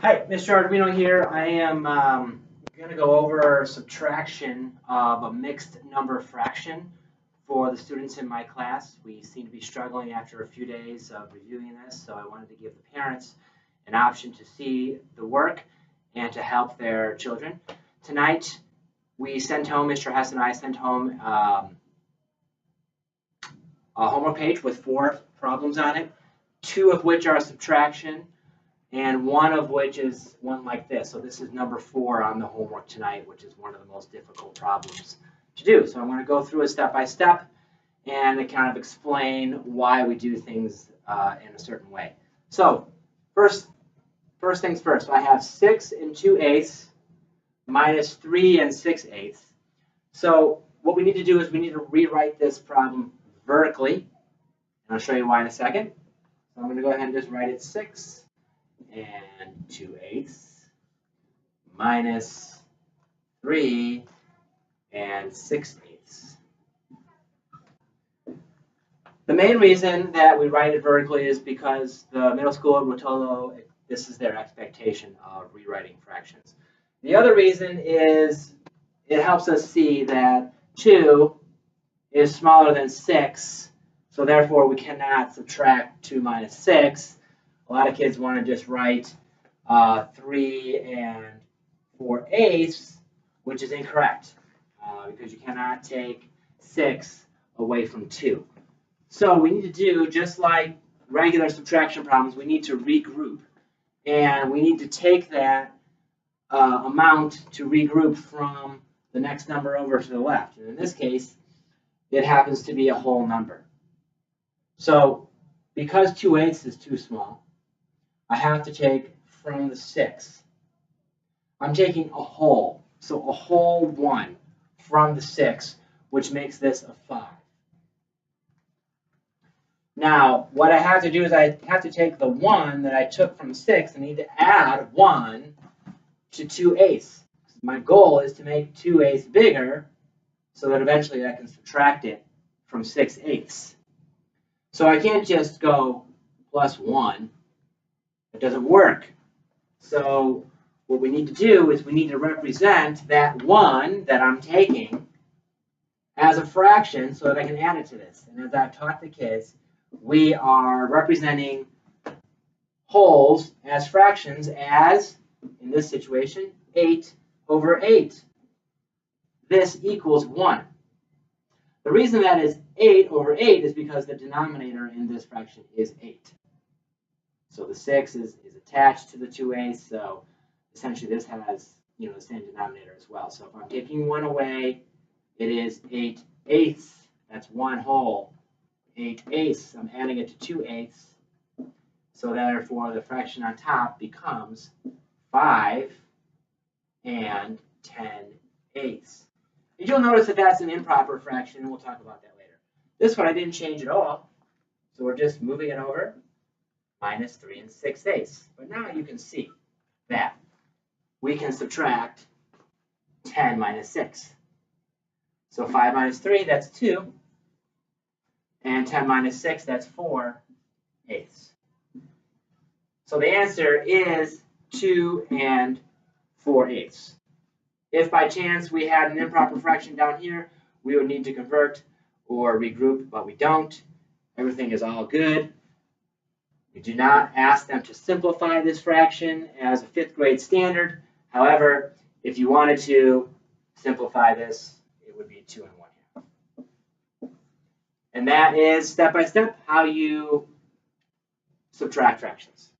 Hi, Mr. Arduino here. I am going to go over subtraction of a mixed number fraction for the students in my class. We seem to be struggling after a few days of reviewing this, so I wanted to give the parents an option to see the work and to help their children. Tonight, we sent home, Mr. Hess and I sent home a homework page with 4 problems on it, 2 of which are subtraction, and one of which is one like this. So this is number 4 on the homework tonight, which is one of the most difficult problems to do. So I'm going to go through it step by step and kind of explain why we do things in a certain way. So first things first, I have 6 and 2/8 minus 3 and 6/8. So what we need to do is we need to rewrite this problem vertically, and I'll show you why in a second. So I'm going to go ahead and just write it 6 and 2/8 minus 3 and 6/8. The main reason that we write it vertically is because the middle school will tell this is their expectation of rewriting fractions. The other reason is it helps us see that 2 is smaller than 6, so therefore we cannot subtract 2 minus 6. A lot of kids want to just write 3 and 4/8, which is incorrect because you cannot take 6 away from 2. So we need to do, just like regular subtraction problems, we need to regroup. And we need to take that amount to regroup from the next number over to the left. And in this case, it happens to be a whole number. So because 2/8 is too small, I have to take from the 6. I'm taking a whole, so a whole 1 from the 6, which makes this a 5. Now, what I have to do is I have to take the 1 that I took from 6 and need to add 1 to 2/8. My goal is to make 2/8 bigger so that eventually I can subtract it from 6/8. So I can't just go plus 1. It doesn't work. So what we need to do is we need to represent that 1 that I'm taking as a fraction so that I can add it to this. And as I've taught the kids, we are representing wholes as fractions as, in this situation, 8/8. This equals 1. The reason that is 8/8 is because the denominator in this fraction is 8. So the 6 is attached to the 2/8, so essentially this has the same denominator as well. So if I'm taking 1 away, it is 8/8. That's 1 whole. 8/8. I'm adding it to 2/8. So therefore the fraction on top becomes 5 and 10/8. And you'll notice that that's an improper fraction, and we'll talk about that later. This one I didn't change at all, so we're just moving it over. Minus 3 and 6/8. But now you can see that we can subtract 10 minus 6. So 5 minus 3, that's 2. And 10 minus 6, that's 4/8. So the answer is 2 and 4/8. If by chance we had an improper fraction down here, we would need to convert or regroup, but we don't. Everything is all good. We do not ask them to simplify this fraction as a 5th grade standard. However, if you wanted to simplify this, it would be 2 and 1/2. And that is step by step how you subtract fractions.